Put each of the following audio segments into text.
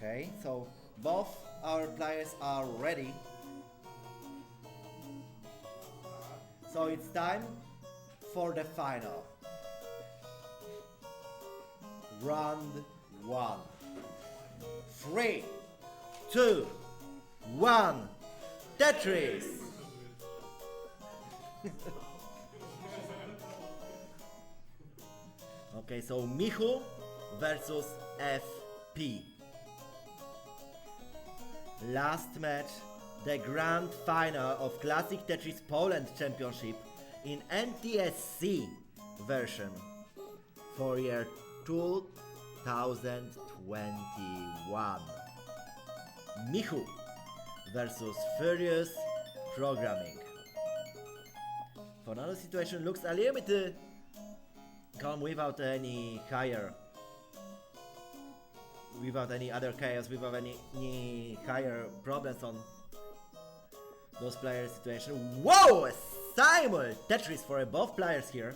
Okay, so both our players are ready. So it's time for the final. Round 1. 3, 2, 1, Tetris! Okay, so Michu versus FP. Last match, the grand final of Classic Tetris Poland Championship in NTSC version for year 2021. Michu versus Furious Programming. For another situation looks a little bit calm without any other chaos, without any higher problems on those players' situation. Whoa! Simul Tetris for both players here,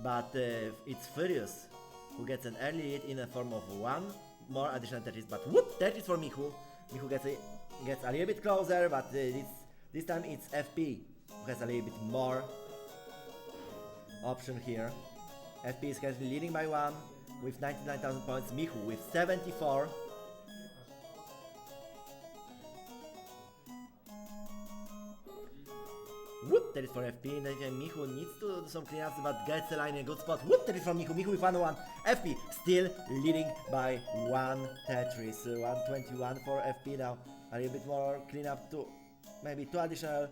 but it's Furious who gets an early lead in the form of one more additional Tetris. But whoop! Tetris for Michu. Michu gets a little bit closer, but this time it's FP who has a little bit more option here. FP is currently leading by 1 with 99,000 points. Michu with 74. Whoop, that is for FP, and Michu needs to do some cleanups, but gets the line in a good spot. Whoop, that is from Michu. Michu with 101. FP still leading by 1 Tetris. 121 for FP now. A little bit more cleanup to maybe 2 additional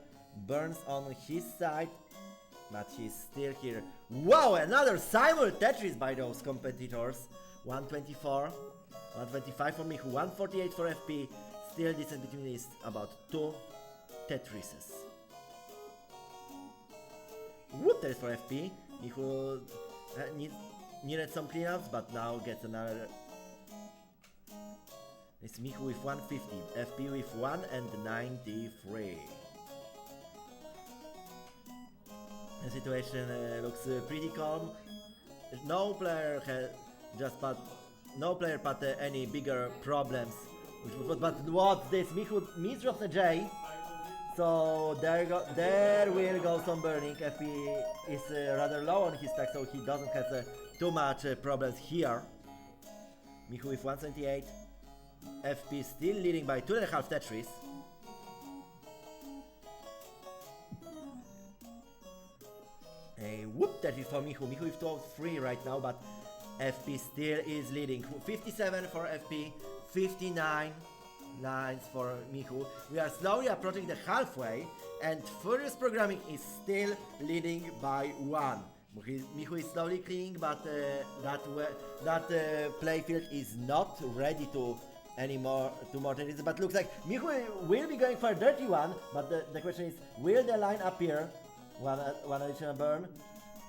burns on his side, but he's still here. Wow, another Simul Tetris by those competitors. 124, 125 for Michu, 148 for FP. Still distance between is about 2 Tetrises. Whoop, that is for FP. Michu needed some cleanups, but now gets another. It's Michu with 150, FP with 193. The situation looks pretty calm. No player had any bigger problems. But what's this? Michu misdrops a J. So there will go some burning. FP is rather low on his stack, so he doesn't have too much problems here. Michu with 178. FP still leading by 2.5 Tetris. Whoop, that is for Michu. Michu with 203 right now, but FP still is leading. 57 for FP, 59 lines for Michu. We are slowly approaching the halfway, and Furious Programming is still leading by 1. Michu is slowly cleaning, but that playfield is not ready to anymore to more Tetris. But looks like Michu will be going for a dirty one. But the question is, will the line appear? One additional burn.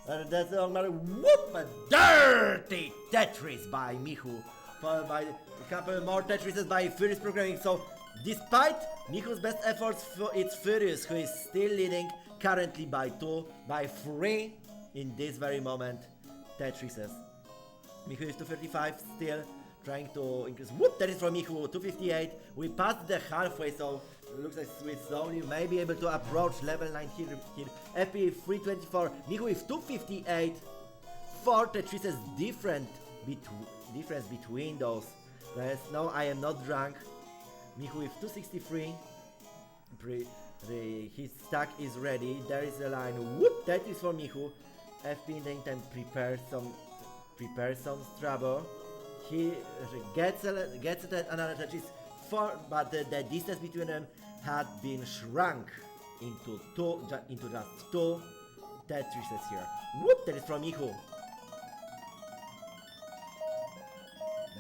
That's the long matter. Whoop! A dirty Tetris by Michu, followed by a couple more Tetrises by Furious Programming. So, despite Michu's best efforts, it's Furious who is still leading currently by 3 in this very moment. Tetrises. Michu is 235 still trying to increase. Whoop! That is from Michu, 258. We passed the halfway, so looks like we slowly may be able to approach level 9 here. FP 324, Michu with 258. 4 Tetrises difference between those. No, I am not drunk. Michu with 263. His stack is ready. There is a line. Whoop! That is for Michu. FP in the meantime prepares some trouble. He gets another Tetris, but the distance between them had been shrunk into just 2 Tetrises here. Whoop! That is from Michu.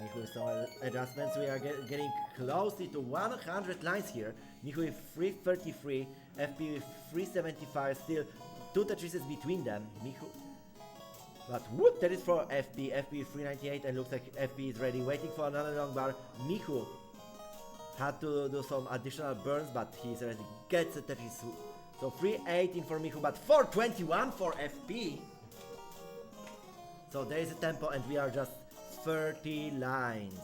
Michu with some adjustments. We are getting closely to 100 lines here. Michu with 333, FP with 375. Still 2 Tetrises between them. Michu. But whoop, that is for FP. FP is 398, and looks like FP is ready, waiting for another long bar. Michu had to do some additional burns, but he's ready. Gets a Tetris. So 318 for Michu, but 421 for FP. So there is a tempo, and we are just 30 lines.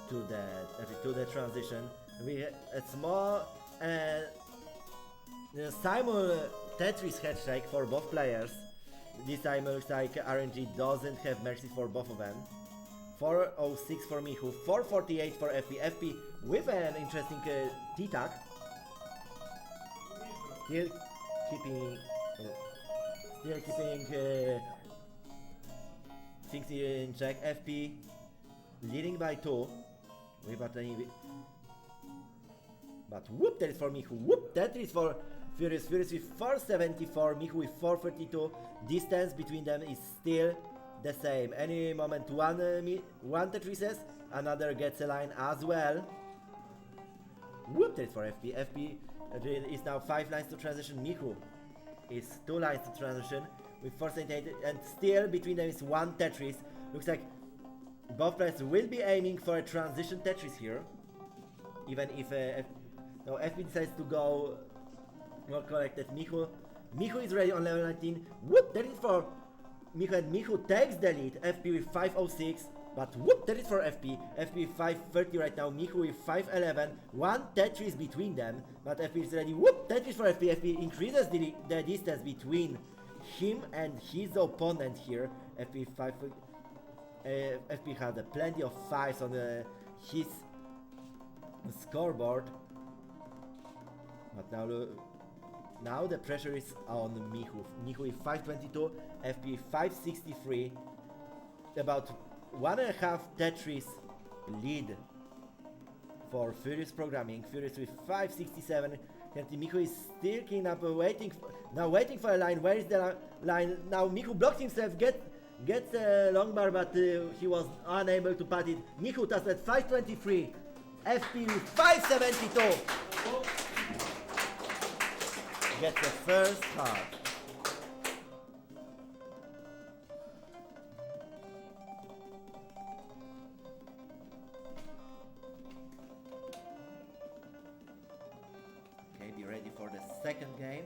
to the transition. We a small simul Tetris headshake for both players. This time looks like RNG doesn't have mercy for both of them. 406 for Michu, 448 for FP. FP with an interesting T-tag. Still keeping things in check. FP leading by 2 without any. But whoop, that is for Michu. Whoop, that is for Foryst. Foryst with 474, Michu with 432. Distance between them is still the same. Any moment one Tetrises, another gets a line as well. Whoop, that is for FP. FP is now 5 lines to transition. Michu is 2 lines to transition with 478, and still between them is 1 Tetris. Looks like both players will be aiming for a transition Tetris here. Even if FP decides to go more collected. Michu is ready on level 19. Whoop, that is for Michu, and Michu takes the lead. FP with 506, but whoop, that is for FP. FP with 530 right now. Michu with 511. 1 Tetris between them, but FP is ready. Whoop, Tetris for FP. FP increases the distance between him and his opponent here. FP 5. FP has plenty of 5s on his scoreboard, but now the pressure is on Michu. Michu with 522, FP 563, about 1.5 Tetris lead for Foryst programming. Foryst with 567, and Michu is still keen up, waiting for a line. Where is the line? Now Michu blocks himself, gets a long bar, but he was unable to pat it. Michu does at 523, FP with 572. Gets the first card. Okay, be ready for the second game.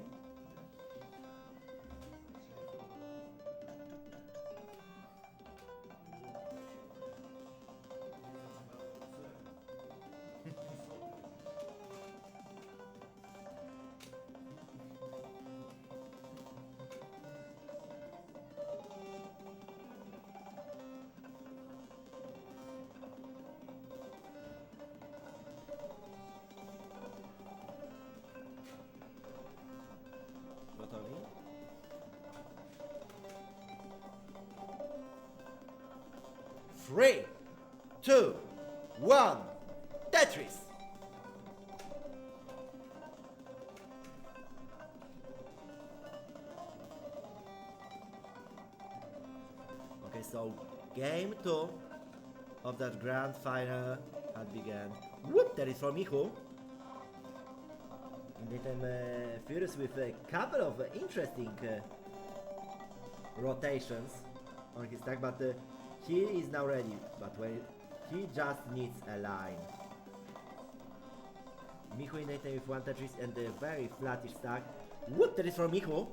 Gotowi? 3, 2, 1, Tetris! Okay, so game 2 of that grand final had begun. Whoop, that is for Michu. Foryst with a couple of interesting rotations on his stack, but he is now ready. But he just needs a line. Michu in with 1 Tetris and a very flattish stack. Whoop, that is for Michu.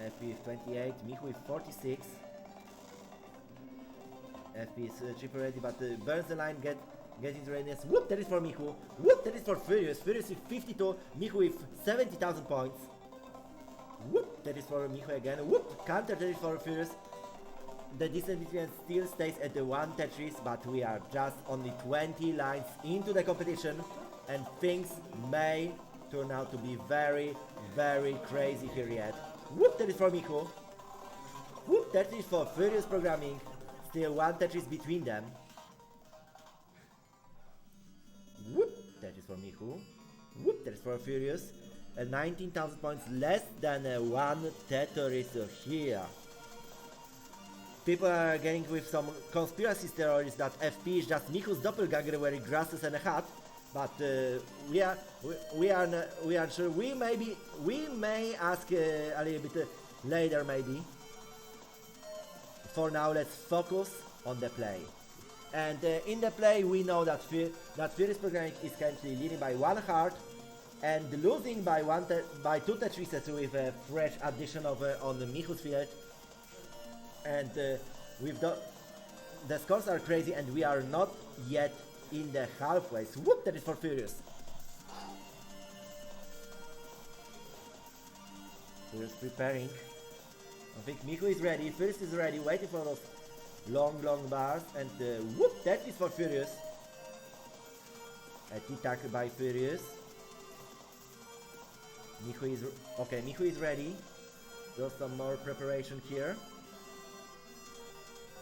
FP is 28, Michu with 46. FP is triple ready, but burns the line, get into readiness. Whoop, that is for Michu. Whoop, that is for Foryst. Foryst with 52, Michu with 70,000 points. Whoop, that is for Michu again. Whoop, counter that is for Foryst. The distance between still stays at the 1 Tetris, but we are just only 20 lines into the competition, and things may turn out to be very, very crazy here yet. Whoop, that is for Michu. Whoop, that is for Foryst programming. Still 1 Tetris between them. Whoop, that is for Michu. Whoop, that is for Foryst. 19,000 points, less than 1 Tetris here. People are getting with some conspiracy theories that FP is just Michu's doppelganger wearing glasses and a hat, but we are sure. We may ask a little bit later maybe. For now, let's focus on the play. And in the play, we know that Foryst programming is currently leading by 1 heart and losing by 2 Tetrises with a fresh addition of on the Michu's field. and the scores are crazy, and we are not yet in the halfway. So, whoop, that is for Furious. Furious preparing. I think Michu is ready, Furious is ready, waiting for those long bars, and whoop, that is for Furious. A T-tack by Furious. Michu is okay. Michu is ready. Do some more preparation here.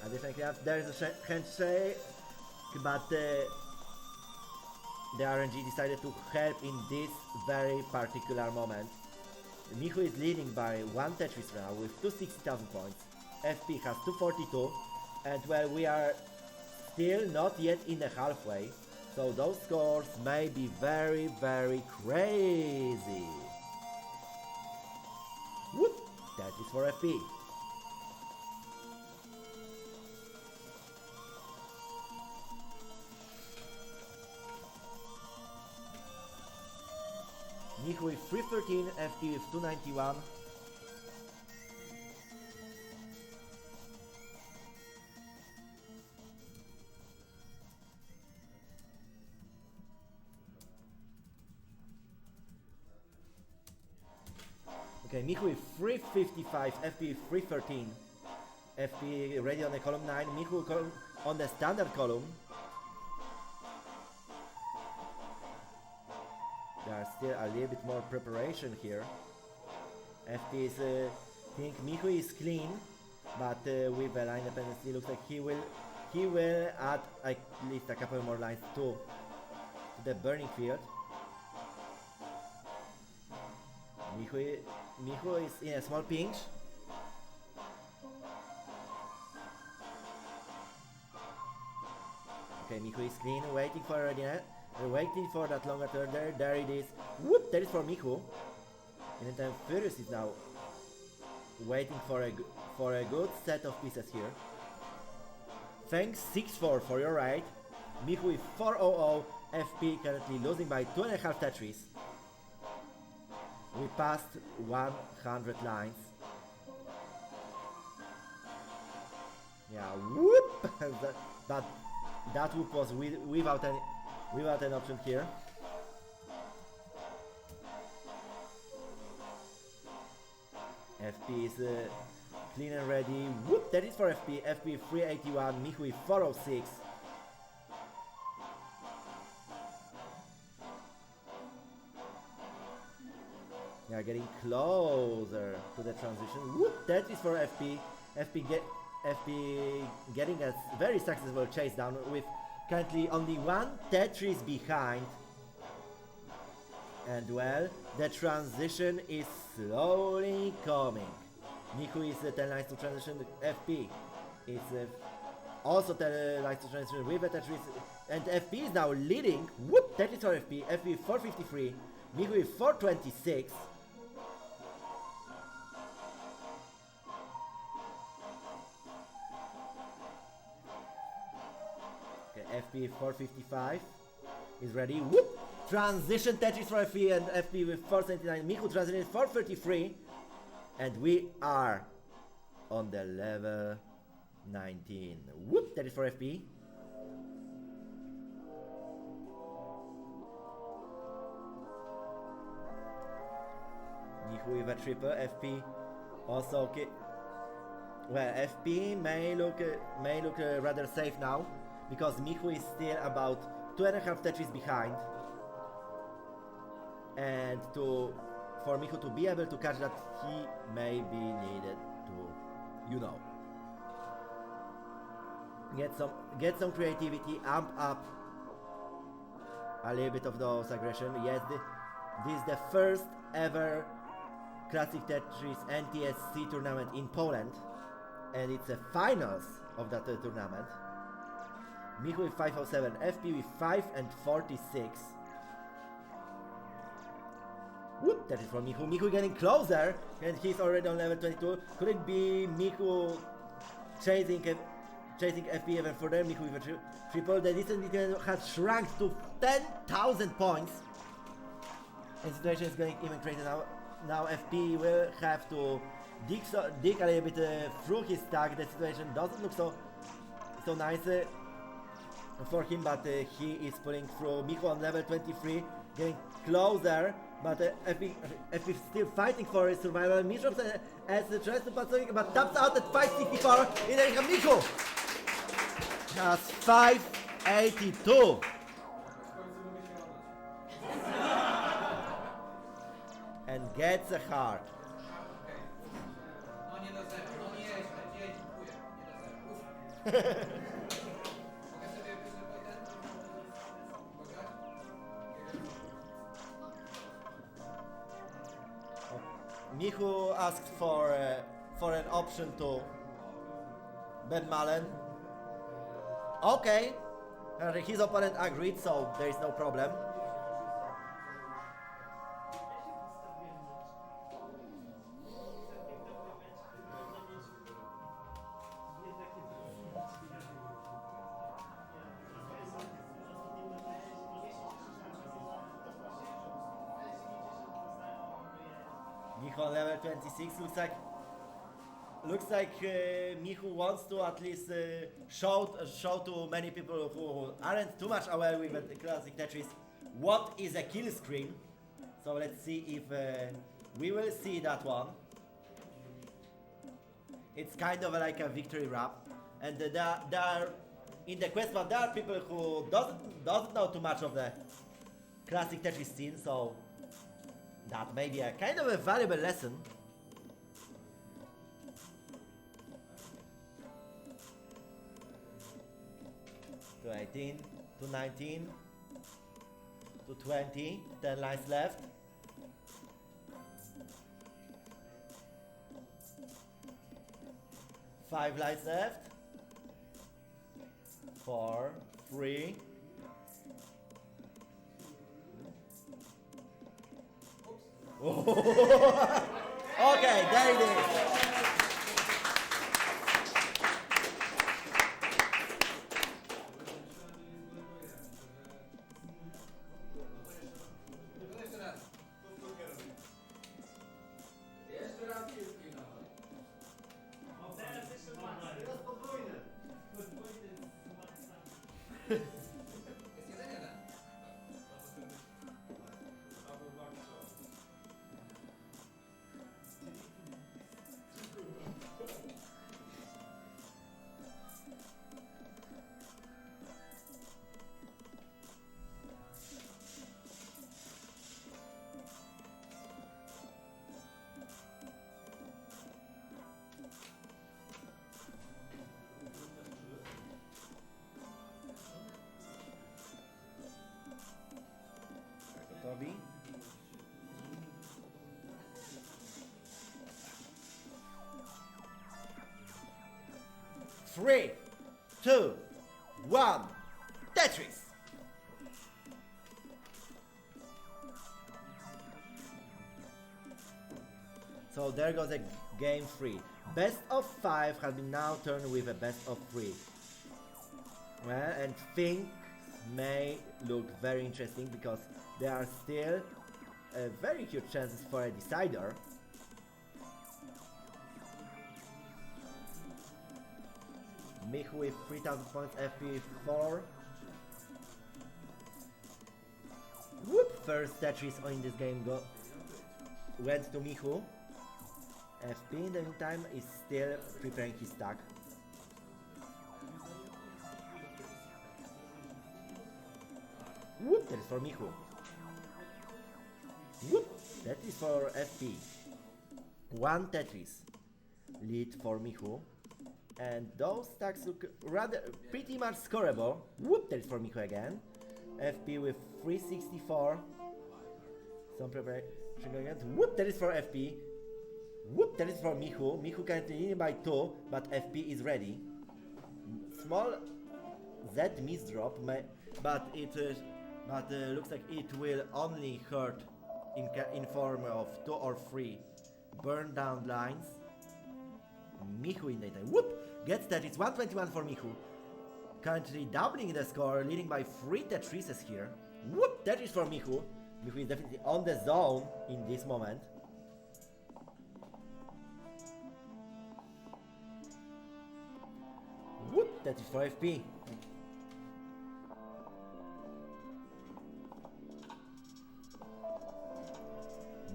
And definitely there is a handshake, but the RNG decided to help in this very particular moment. Michu is leading by 1 Tetris now with 260,000 points. FP has 242, and well, we are still not yet in the halfway, so those scores may be very crazy. Whoop! That is for FP. Michu with 313, FP with 291. Okay, Michu with 355, FP with 313. FP ready on the column 9, Michu on the standard column. There's still a little bit more preparation here. FP is, I think Michu is clean, but with a line dependency, looks like he will add at least a couple more lines to the burning field. Michu is in a small pinch. Okay, Michu is clean, waiting for readiness. Waiting for that longer turn. There it is. Whoop! That is for Michu. In the time, Furious is now waiting for a good set of pieces here. Thanks 6-4 for your ride. Michu with 400. FP currently losing by 2.5 Tetris. We passed 100 lines. Yeah, whoop! but that whoop was without an option here. FP is clean and ready. Whoop! That is for FP. FP 381. Michu with 406. We are getting closer to the transition. Whoop! That is for FP. FP getting a very successful chase down with currently only 1 Tetris behind. And well, the transition is slowly coming. Michu is 10 lines to transition. FP is also 10 lines to transition with a Tetris. And FP is now leading. Whoop! That is for FP. FP 453. Michu with 426. FP 455 is ready. Whoop! Transition Tetris for FP and FP with 479. Michu transition 433. And we are on the level 19. Whoop! That is for FP. Michu with a triple. FP also okay. Well, FP may look rather safe now, because Michu is still about 2.5 Tetris behind, and for Michu to be able to catch that, he may be needed to, get some creativity, amp up a little bit of those aggression. Yes, this is the first ever Classic Tetris NTSC tournament in Poland, and it's the finals of that tournament. Michu with 507, FP with 5 and 46. Whoop! That is from Michu. Michu getting closer, and he's already on level 22. Could it be Michu chasing FP even further? Michu with a triple. The distance between has shrunk to 10,000 points. And the situation is getting even crazier now. Now FP will have to dig a little bit through his stack. The situation doesn't look so nice for him, but he is pulling through. Michu on level 23, getting closer, but FP still fighting for his survival. Mishops as tries to pass, but taps out at 564. In there comes Michu. Has 582. And gets a heart. No nie do zera, no nie, dziękuję, nie do zera. Mogę sobie potem pograć? Michu asked for an option to Ben Malen. Okay, his opponent agreed, so there is no problem. Michu on level 26 looks like Michu wants to at least show to many people who aren't too much aware with the Classic Tetris what is a kill screen. So let's see if we will see that one. It's kind of like a victory rap, and there are in the quest map there are people who doesn't know too much of the Classic Tetris scene, so that may be a kind of a valuable lesson. To 18, to 19, to 20, 10 lines left. Five lines left. 4, 3. Okay, there it is. Jeszcze raz piłki, no. Jest 1-1. Gotowi? Three, two, one, Tetris! So there goes a game 3. Best of 5 has been now turned with a best of 3. Well, and things may look very interesting because there are still very huge chances for a decider. Michu with 3000 points, FP4. Whoop! First Tetris in this game went to Michu. FP in the meantime is still preparing his stack. Whoop! That is for Michu. Whoop! That is for FP. One Tetris lead for Michu. And those stacks look rather pretty much scoreable. Whoop! That is for Michu again. FP with 364. Some preparation going on. Whoop! That is for FP. Whoop! That is for Michu. Michu currently leading by 2, but FP is ready. Small Z misdrop, but it looks like it will only hurt in form of 2 or 3 burn down lines. Michu in daytime. Whoop! Gets that. It's 121 for Michu. Currently doubling the score, leading by 3 Tetrises here. Whoop! That is for Michu. Michu is definitely on the zone in this moment. that is for FP.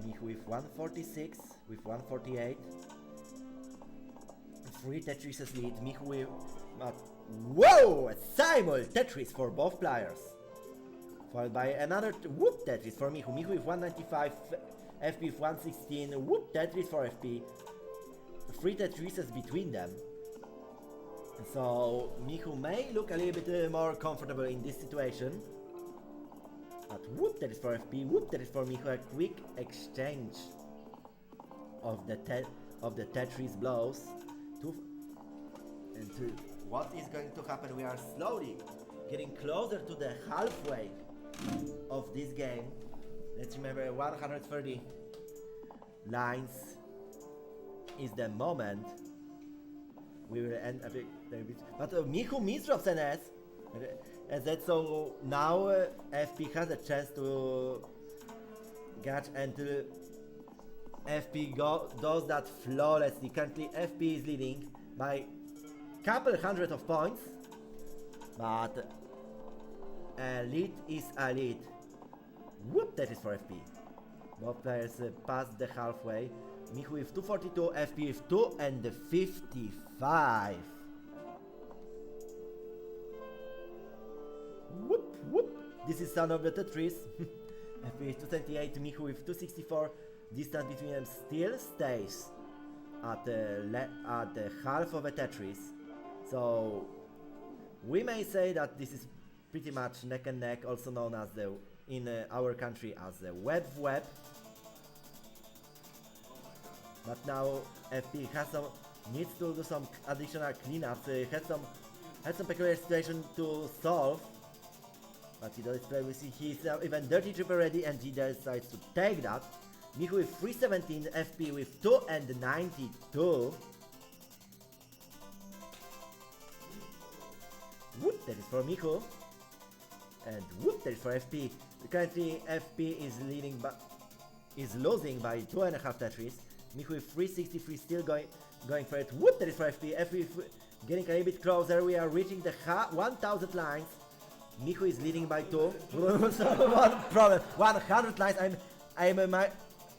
Michu with 146, with 148. 3 Tetrises lead. Michu with... whoa! A simul Tetris for both players. Followed by another whoop Tetris for Michu. Michu with 195, FP with 116. Whoop Tetris for FP. 3 Tetrises between them. So Michu may look a little bit more comfortable in this situation. But whoop that is for FP, whoop that is for Michu. A quick exchange of the Tetris blows. What is going to happen? We are slowly getting closer to the halfway of this game. Let's remember 130 lines is the moment we will end up. But Michu misdrops NS. And that so now FP has a chance to catch, and FP does that flawlessly. Currently FP is leading by couple hundred of points, but a lead is a lead. Whoop, that is for FP. Both players passed the halfway. Michu with 242, FP with 255. Whoop, whoop. This is sound of the Tetris. FP with 278, Michu with 264. Distance between them still stays at the half of a Tetris. So we may say that this is pretty much neck and neck, also known as the in our country as the web. But now FP needs to do some additional cleanups. Had some peculiar situation to solve. But he does play. We see he's even dirty triple ready, and he decides to take that. Michu with 317, FP with 292. Whoop, that is for Michu. And whoop, that is for FP. Currently FP is losing by 2.5 Tetris. Michu with 363 still going for it. Whoop, that is for FP. FP getting a little bit closer. We are reaching the 1000 lines. Michu is leading by 2. So one problem. 100 lines.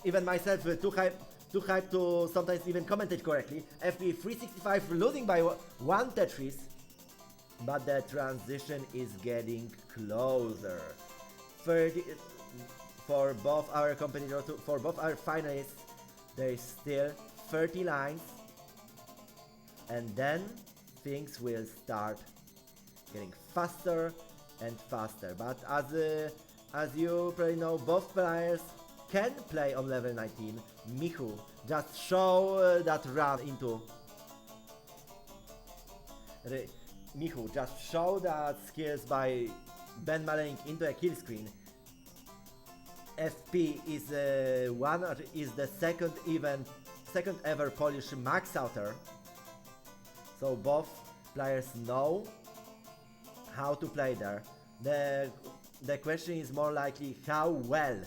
Even myself too hype to sometimes even commentate correctly. FP 365 losing by 1 Tetris. But the transition is getting closer. 30 for both our competitors, for both our finalists, there is still 30 lines, and then things will start getting faster and faster. But as you probably know, both players can play on level 19. Michu just show that run into. Michu just show that skills by Ben Malenik into a kill screen. FP is the second ever Polish max outer. So both players know how to play there. The question is more likely how well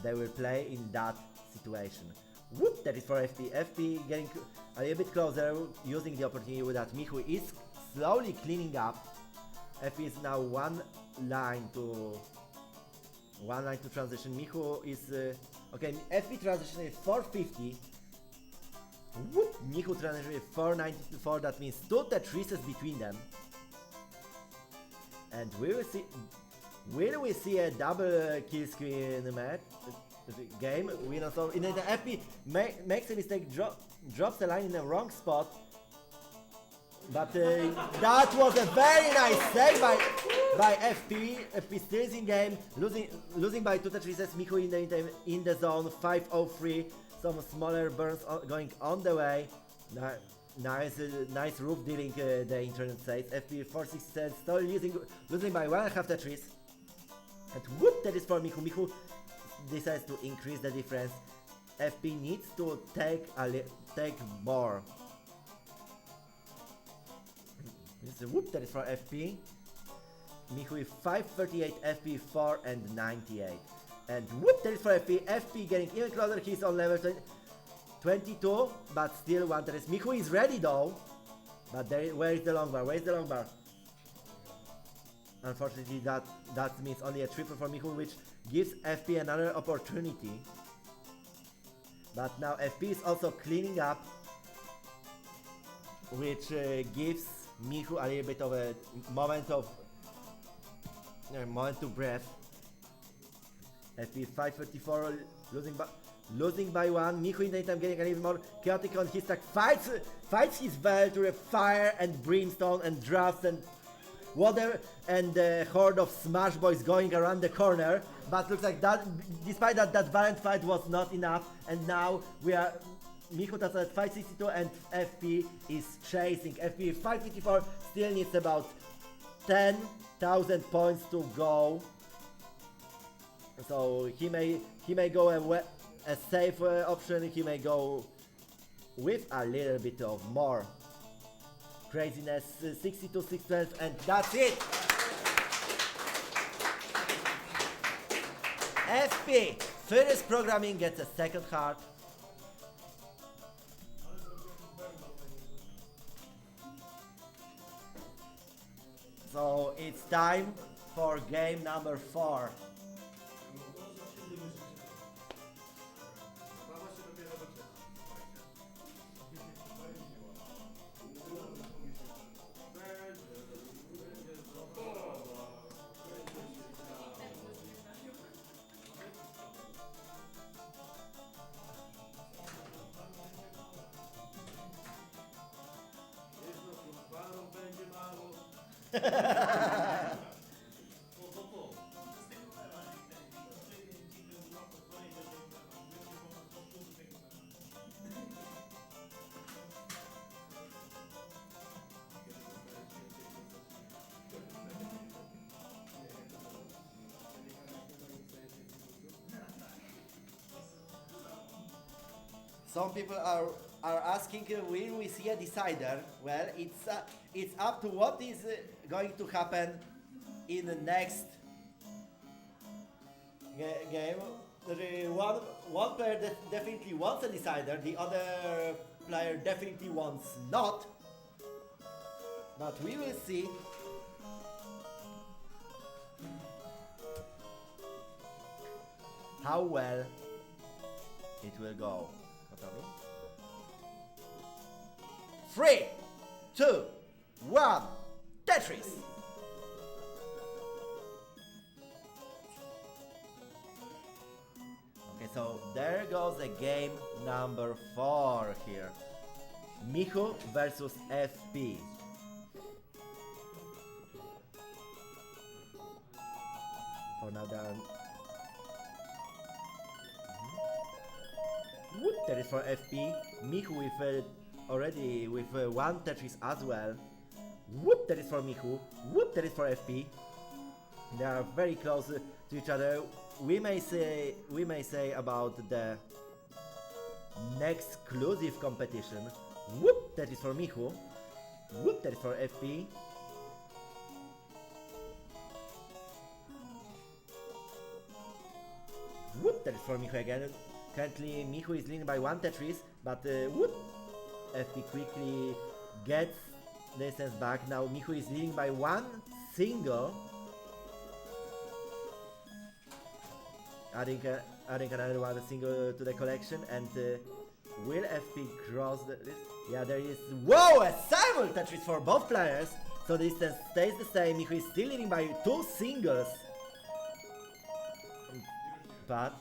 they will play in that situation. Whoop, that is for FP. FP getting a little bit closer, using the opportunity that Michu is slowly cleaning up. FP is now one line to transition. Michu is okay. FP transition is 450. Whoop, Michu transition is 494. That means 2 Tetrises between them. And will we see a double kill screen match game? We don't know. In the FP makes a mistake, drops the line in the wrong spot. But that was a very nice save by FP. FP still is in game, losing by 2 Tetrises. Michu in the zone, 503. Some smaller burns going on the way. Nice roof dealing, the internet says. FP 467 still losing by 1.5 Tetris. And whoop, that is for Michu. Michu decides to increase the difference. FP needs to take more. This is a whoop, that is for FP. Michu with 538, FP 498. And whoop, that is for FP. FP getting even closer, he's on level 22, but still 1 Tetris. Michu is ready though. But where is the long bar? Where is the long bar? Unfortunately, that means only a triple for Michu, which gives FP another opportunity. But now FP is also cleaning up, which gives Michu a little bit of a moment to breath. FP 534 losing by one. Michu in the meantime getting a little more chaotic on his track. Fights his way to the fire and brimstone and drafts and water and the horde of Smash Boys going around the corner. But looks like that, despite that variant fight was not enough, and now we are Michu that's at 562 and FP is chasing. FP 554 still needs about 10,000 points to go. So he may go a safe option, he may go with a little bit of more craziness. 62, 612, and that's it! FP finished programming, gets a second heart. So it's time for game number 4. Some people are asking, will we see a decider? Well, it's up to what is going to happen in the next game. One player definitely wants a decider, the other player definitely wants not. But we will see. How well it will go. 3, 2, 1, Tetris! Okay, so there goes the game number 4 here. Michu versus FP. For now there are... Whoop, that is for FP. Michu with already with one Tetris as well. Whoop, that is for Michu. Whoop, that is for FP. They are very close to each other. We may say about the next exclusive competition. Whoop, that is for Michu. Whoop, that is for FP. Whoop, that is for Michu again. Currently, Michu is leading by one Tetris, but whoop, FP quickly gets the distance back. Now Michu is leading by one single. Adding another one single to the collection, and will FP cross this? Yeah, there is. Whoa, a simul Tetris for both players. So the distance stays the same. Michu is still leading by two singles, but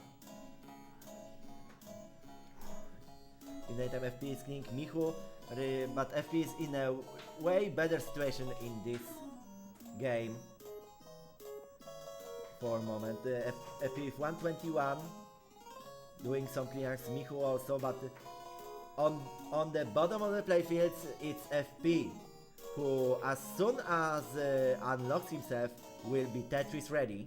in the time FP is killing Michu, but FP is in a way better situation in this game for a moment. FP is 121, doing some clearance, Michu also, but on the bottom of the playfield it's FP, who as soon as unlocks himself will be Tetris ready.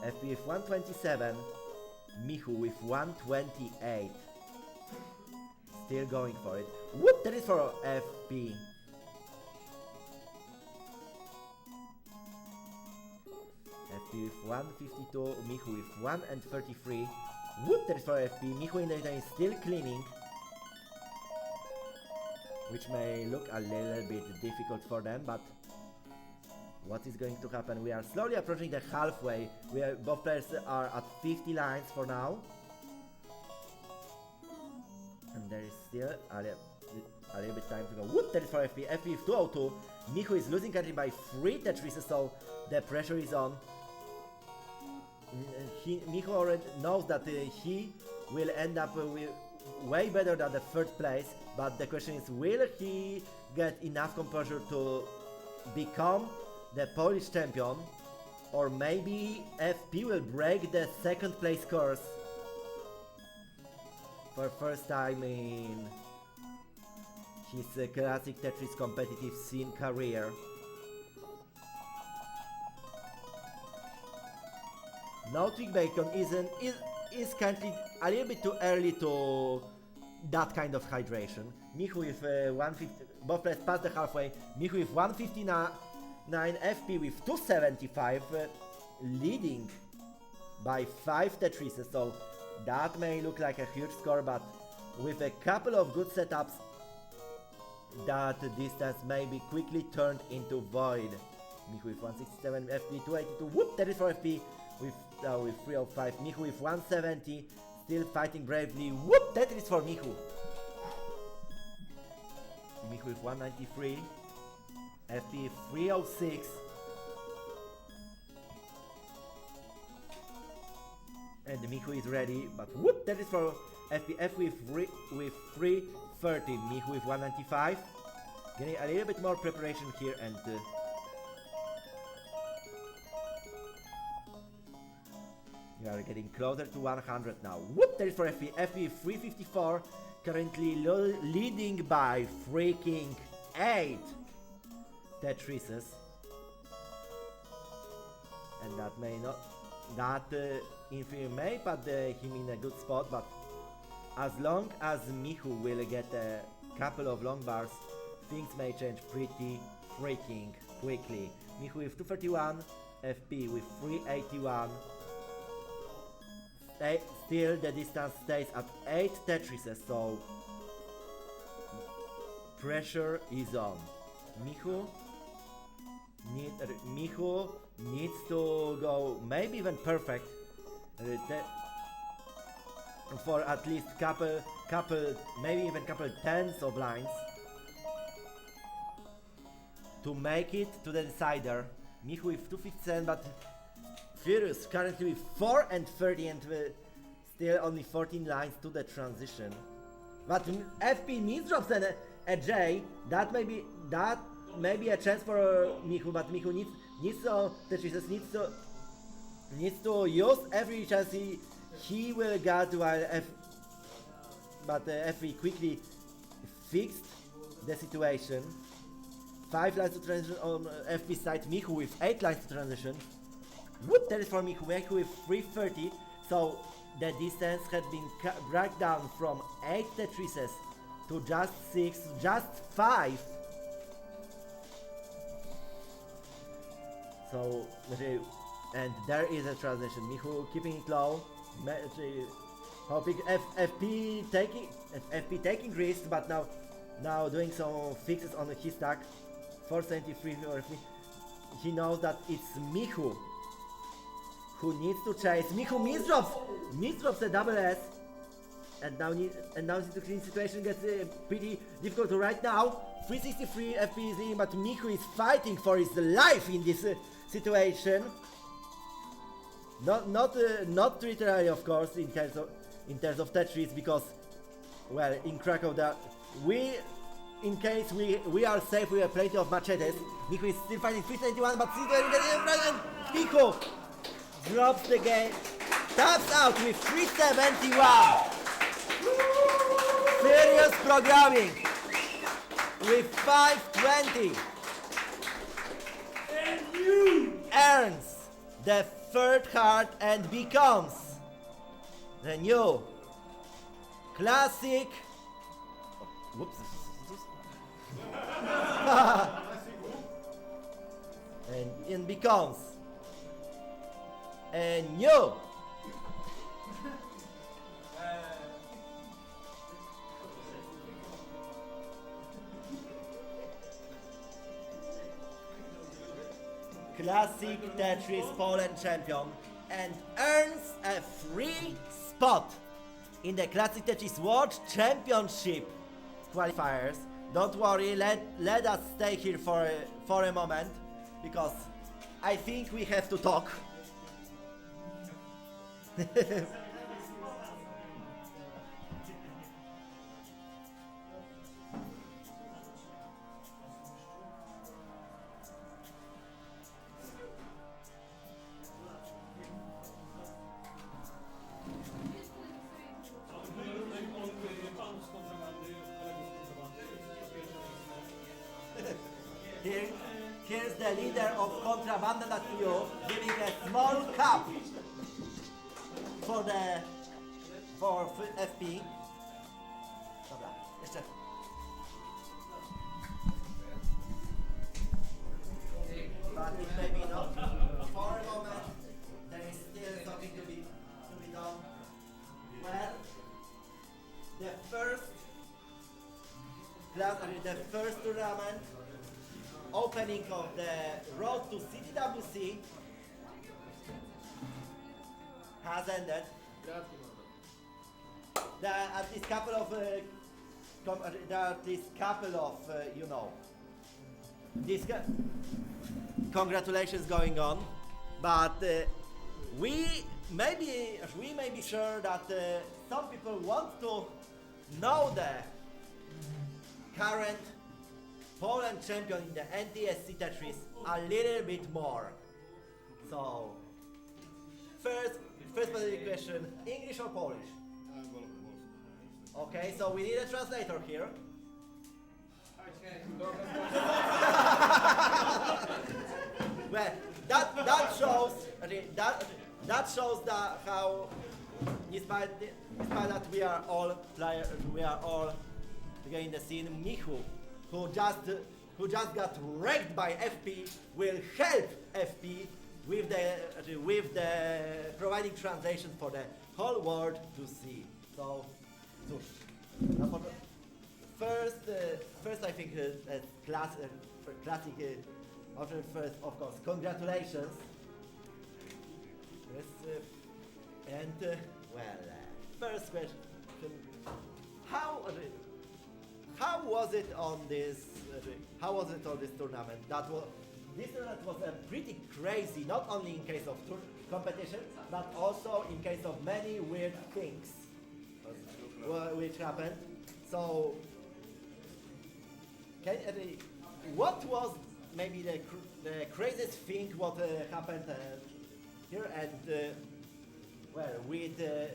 FP with 127, Michu with 128. Still going for it. Whoop, that is for FP. FP with 152, Michu with 133. Whoop, that is for FP. Michu in the meantime is still cleaning. which may look a little bit difficult for them, but what is going to happen? We are slowly approaching the halfway. Both players are at 50 lines for now. And there is still a little bit time to go. Whoop, that is for FP. FP is 202. Michu is losing country by 3 Tetrises, so the pressure is on. Michu already knows that he will end up with way better than the 3rd place, but the question is, will he get enough composure to become the Polish champion, or maybe FP will break the 2nd place curse for first time in his Classic Tetris competitive scene career. No Twig Bacon is currently a little bit too early to that kind of hydration. Michu with 150, both players past the halfway. Michu with 159, FP with 275, leading by 5 Tetrises, so that may look like a huge score, but with a couple of good setups, that distance may be quickly turned into void. Michu with 167, FP 282, whoop, that is for FP with 305, Michu with 170, still fighting bravely, whoop, that is for Michu. Michu with 193, FP 306, and Michu is ready, but whoop, that is for FP with 330, Michu with 195, getting a little bit more preparation here, and we are getting closer to 100 now. Whoop, that is for FP, FP 354, currently leading by freaking 8 Tetrises, and that may not, Inferior may put him in a good spot, but as long as Michu will get a couple of long bars, things may change pretty freaking quickly. Michu with 231, FP with 381. Still the distance stays at 8 Tetrises, so pressure is on. Michu needs to go maybe even perfect for at least couple, maybe even couple tens of lines to make it to the decider. Michu with 257, but Furious currently with 4 and 30 and still only 14 lines to the transition. But FP needs drops and a J, that may be a chance for Michu, but Michu needs to use every chance he will get, while FP quickly fixed the situation. 5 lines to transition on FP side, Michu with 8 lines to transition. Whoop, that is for Michu. Michu with 330, so the distance had been dragged down from 8 Tetrises to just 6, just 5. So, and there is a transition. Michu keeping it low, hoping FP taking risks, but now doing some fixes on his stack. 473 for FP. He knows that it's Michu who needs to chase. Michu misdrops the double S, and now the clean situation gets pretty difficult right now. 363 FP is in, but Michu is fighting for his life in this situation. Not literally, of course, in terms of Tetris, because, well, in Krakow in case we are safe, we have plenty of machetes. Michu is still fighting 391, but Michu drops the game, taps out with 371. Serious programming with 520. And you earns the 3rd heart and becomes the new Classic. Whoops. and becomes a new Classic Tetris Poland champion and earns a free spot in the Classic Tetris World Championship qualifiers. Don't worry, let us stay here for a moment, because I think we have to talk. Here's the leader of Kontrabanda.eu giving a small cup for FP. Dobra, jeszcze. But it may be not. For a moment, there is still something to be done. Well, the first tournament, opening of the road to CTWC has ended. There are at least couple of you know, congratulations going on, but we may be sure that some people want to know the current Poland champion in the NTSC Tetris a little bit more. So, first specific question, English or Polish? Okay, so we need a translator here. Well, that shows that how, despite that we are all in the scene, Michu, who just got wrecked by FP, will help FP with the providing translation for the whole world to see. So, first I think classic. First, of course, congratulations. Yes, first question: How was it on this? How was it on this tournament? This tournament was pretty crazy. Not only in case of competition, but also in case of many weird things which happened. So, what was maybe the craziest thing what happened here? And we the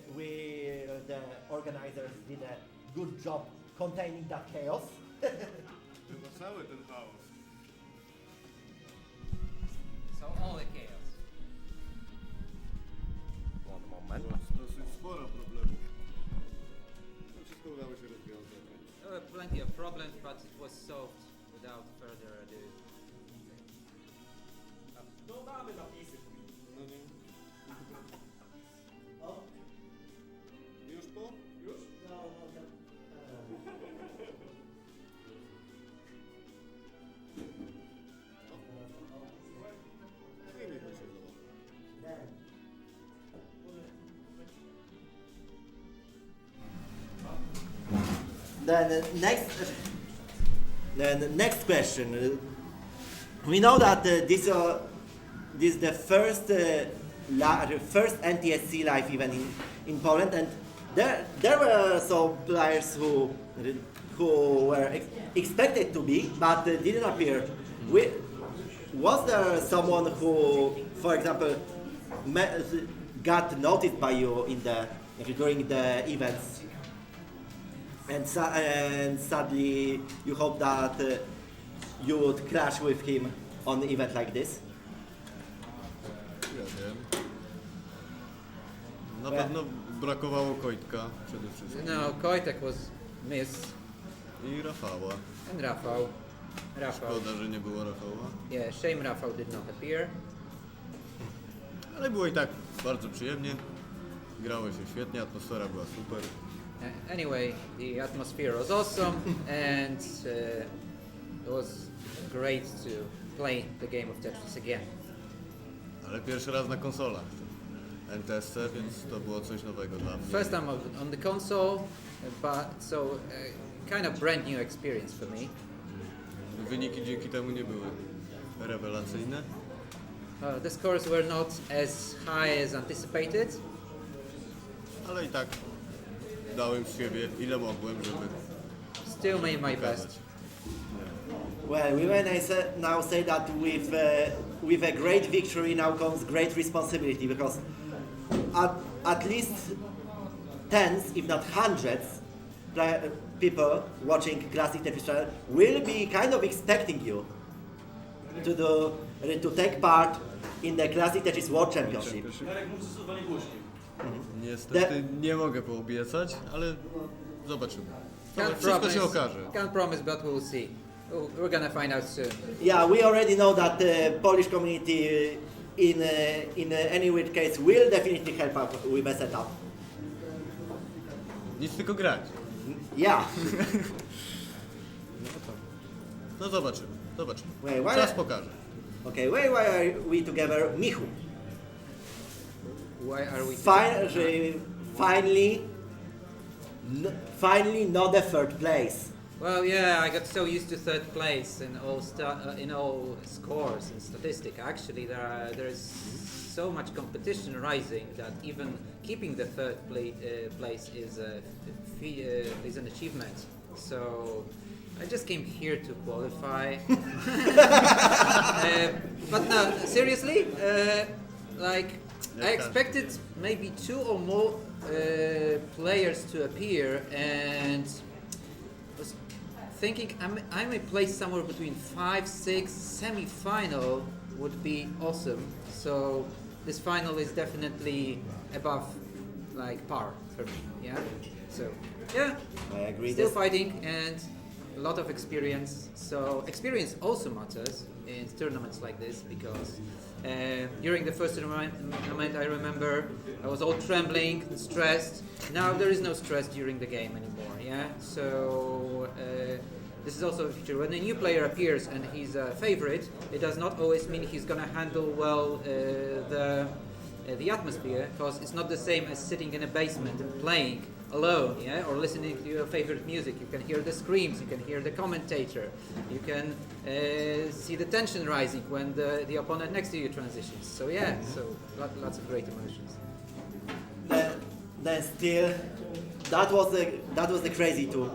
organizers did a good job containing that chaos. Chyba cały ten chaos. So only chaos. One moment. Dosyć sporo problemów. No wszystko udało się rozwiązać. There were plenty of problems, but it was solved without further ado. No mamy napisy. No nie. O, Już po? już? No. Nie wiem, jak się zdało. Then next question. We know that this is the first NTSC live event in Poland, and there were some players who were expected to be, but didn't appear. Was there someone who, for example, got noticed by you during the events, and sadly you hope that you would clash with him on an event like this? Ja wiem. Na pewno brakowało Kojtka przede wszystkim. No, Koitek was missed. I Rafała. And Rafał. Szkoda, że nie było Rafała. Yeah, shame Rafał did not appear. Ale było i tak bardzo przyjemnie. Grało się świetnie, atmosfera była super. Anyway, the atmosphere was awesome, and it was great to play the game of Tetris again. Ale pierwszy raz na konsolach. NTSC, więc to było coś nowego dla mnie. First time on the console, but so kind of brand new experience for me. Wyniki dzięki temu nie były rewelacyjne. The scores were not as high as anticipated, Ale i tak dałem z siebie ile mogłem, żeby still made my best. Well, we may now say that with a great victory now comes great responsibility, because at least tens, if not hundreds, people watching Classic Tetris channel will be kind of expecting you to take part in the Classic Tetris World Championship. Niestety nie mogę poobiecać, ale zobaczymy. Wszystko się okaże. Can't promise, but we'll see. We're gonna find out soon. Yeah, we already know that the Polish community in any which case will definitely help out with a setup. Nic tylko grać. Yeah. No zobaczymy. Wait, why- Czas pokaże. Okay, why are we together, Michu? Why are we? Finally, not the third place. Well, yeah, I got so used to third place in all scores and statistics. Actually, there is so much competition rising that even keeping the third place is an achievement. So I just came here to qualify. But no, seriously, I expected maybe 2 or more players to appear, and was thinking I may place somewhere between 5, 6. Semi-final would be awesome. So this final is definitely above par for me. Yeah. So yeah, I agree. still fighting and a lot of experience. So experience also matters in tournaments like this, because during the first tournament I remember I was all trembling and stressed. Now there is no stress during the game anymore. Yeah. So this is also a feature. When a new player appears and he's a favorite, it does not always mean he's gonna handle well the atmosphere, because it's not the same as sitting in a basement and playing alone, yeah, or listening to your favorite music. You can hear the screams, you can hear the commentator, you can see the tension rising when the opponent next to you transitions. So yeah, so lots of great emotions. Then still, that was the crazy too.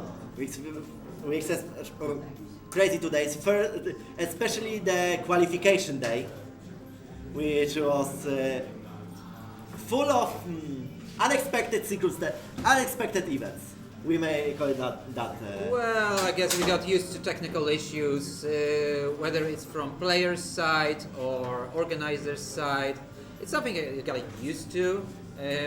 Crazy 2 days, especially the qualification day, which was full of unexpected sequels, unexpected events. We may call it that. Well, I guess we got used to technical issues, whether it's from players' side or organizers' side. It's something you got used to,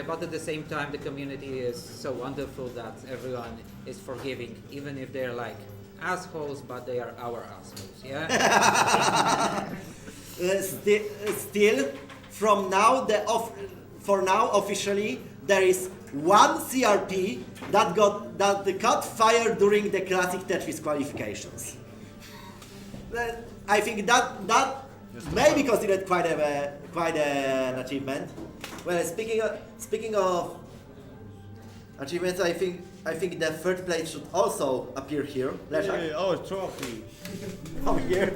but at the same time, the community is so wonderful that everyone is forgiving, even if they're like assholes, but they are our assholes. Yeah. Still, from now, for now officially, there is one CRP that caught fire during the Classic Tetris qualifications. I think that may be considered quite an achievement. Well, speaking of achievements, I think the third place should also appear here. Oh, trophy. Come here.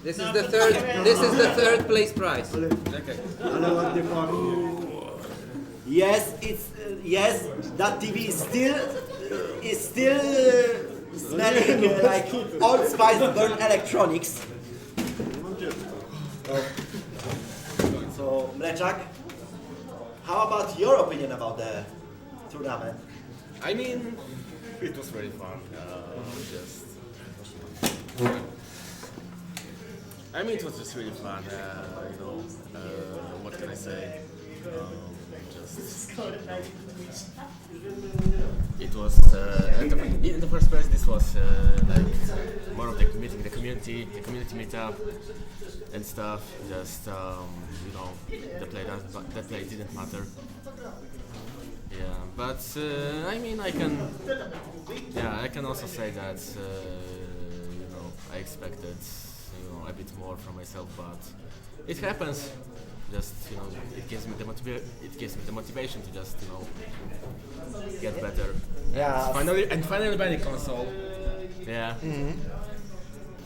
This is the third. This is the third place prize. Ale ładnie pachnie. Yes, yes. That TV is still smelling like Old Spice burnt electronics. So, Mleczak, how about your opinion about the tournament? I mean, it was very fun. It was just really fun. What can I say? It was in the first place. This was like more of the meeting, the community meetup and stuff. Just the play didn't matter. Yeah, but I can also say that I expected a bit more from myself, but it happens. Just it gives me the motivation to just get better. Yeah. Finally buy the console. Yeah.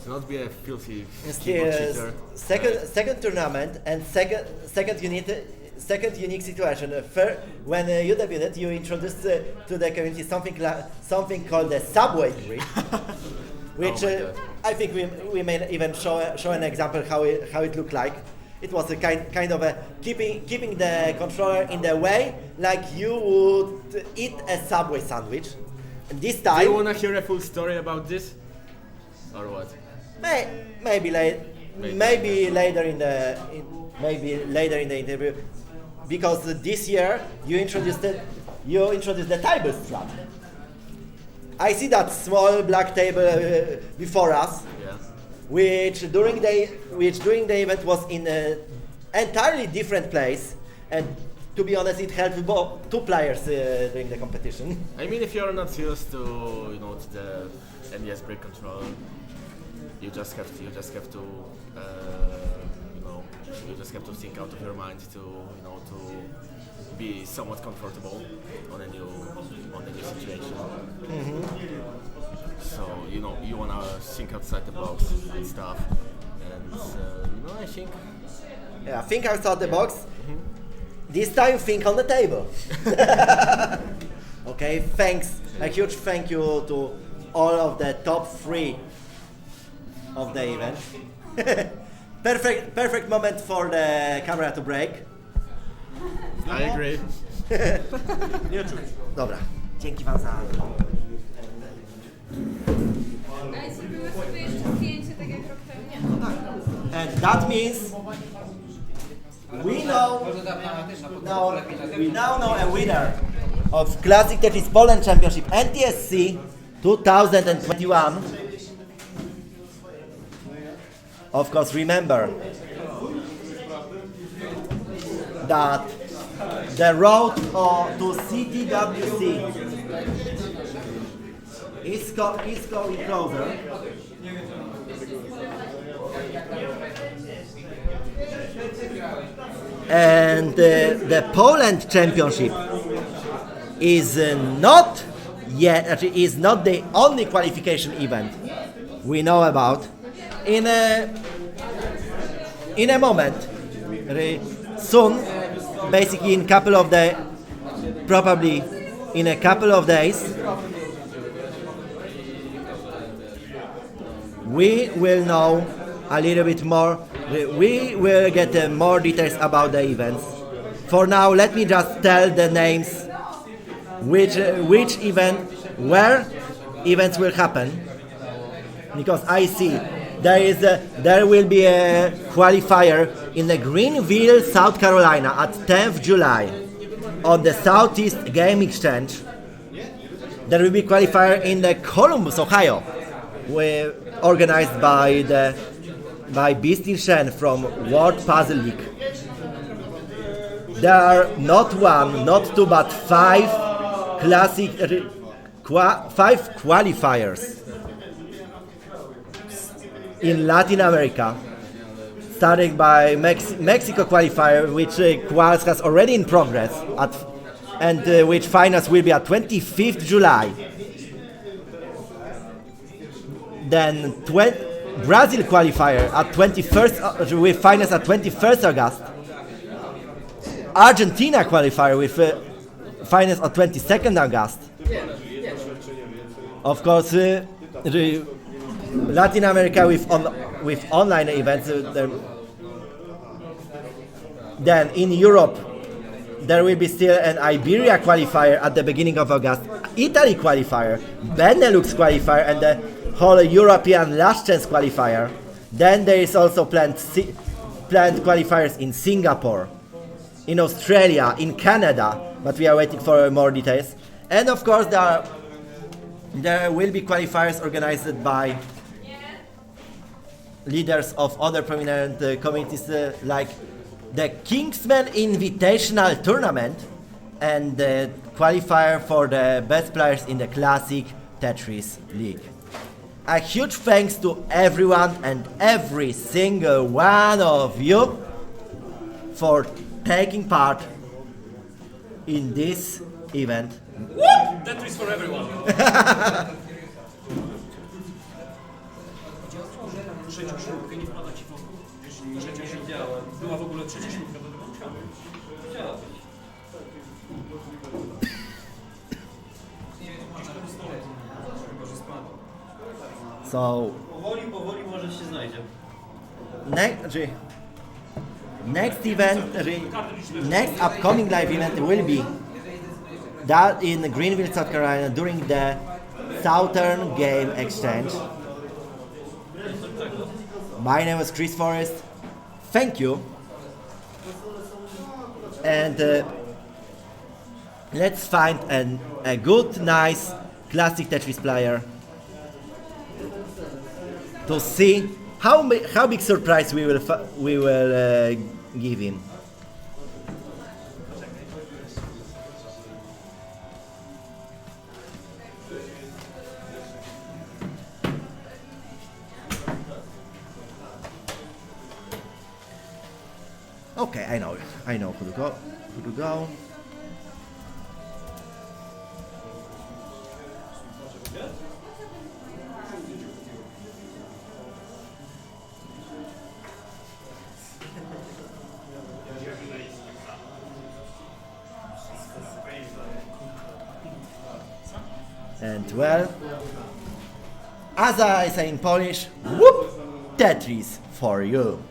To not be a filthy keyboard cheater. Second tournament and second unique situation. When you debuted, you introduced to the community something called the subway grid, which I think we may even show an example how it looked like. It was a kind of a keeping the controller in the way, like you would eat a Subway sandwich. And this time, do you wanna hear a full story about this, or what? Maybe later in the interview, because this year you introduced the table strat. I see that small black table before us. Yeah. Which during the event was in an entirely different place, and to be honest, it helped two players during the competition. I mean, if you're not used to to the NES brake controller, you just have to think out of your mind to be somewhat comfortable on a new situation. So you wanna think outside the box and stuff, and I think. Yeah, think outside the box. This time, think on the table. Okay, thanks. A huge thank you to all of the top 3 of the event. Perfect moment for the camera to break. I agree. Dobra, dzięki wam za... Ale zrobiło sobie jeszcze zdjęcie tak jak rok temu? Nie. And that means we now know a winner of Classic Tetris Poland Championship NTSC 2021. Of course, remember that the road to CTWC is going closer. And the Poland Championship is not the only qualification event we know about. In a moment, soon, basically probably in a couple of days, we will know a little bit more. We will get more details about the events. For now, let me just tell the names, which event, where events will happen, because I see there will be a qualifier in the Greenville, South Carolina at 10th July on the Southeast Game Exchange. There will be qualifier in the Columbus, Ohio, organized by Bistin Shen from World Puzzle League. There are not one, not two, but 5 qualifiers in Latin America, starting by Mexico qualifier, which quals has already in progress, and which finals will be at 25th July. Then Brazil qualifier at 21st, with finals at 21st August. Argentina qualifier with finals on 22nd August. Of course, Latin America with online events. Then in Europe, there will be still an Iberia qualifier at the beginning of August, Italy qualifier, Benelux qualifier, and the whole European Last Chance qualifier. Then there is also planned qualifiers in Singapore, in Australia, in Canada, but we are waiting for more details. And of course, there will be qualifiers organized by leaders of other prominent communities, like the Kingsman Invitational Tournament and the qualifier for the best players in the Classic Tetris League. A huge thanks to everyone and every single one of you for taking part in this event. Tetris for everyone. Trzecia śrubkę nie wpada ci w oko. Trzecia śrubka. Była w ogóle trzecia śrubka, to bym musiała. Chciała. So Powoli może się znajdzie. next event, next upcoming live event will be that in Greenville, South Carolina during the Southern Game Exchange. My name is Chris Foryst. Thank you. And let's find a good, nice classic Tetris player to see how big surprise we will give him. Okay, I know who to go. And well, as I say in Polish, whoop, Tetris for you.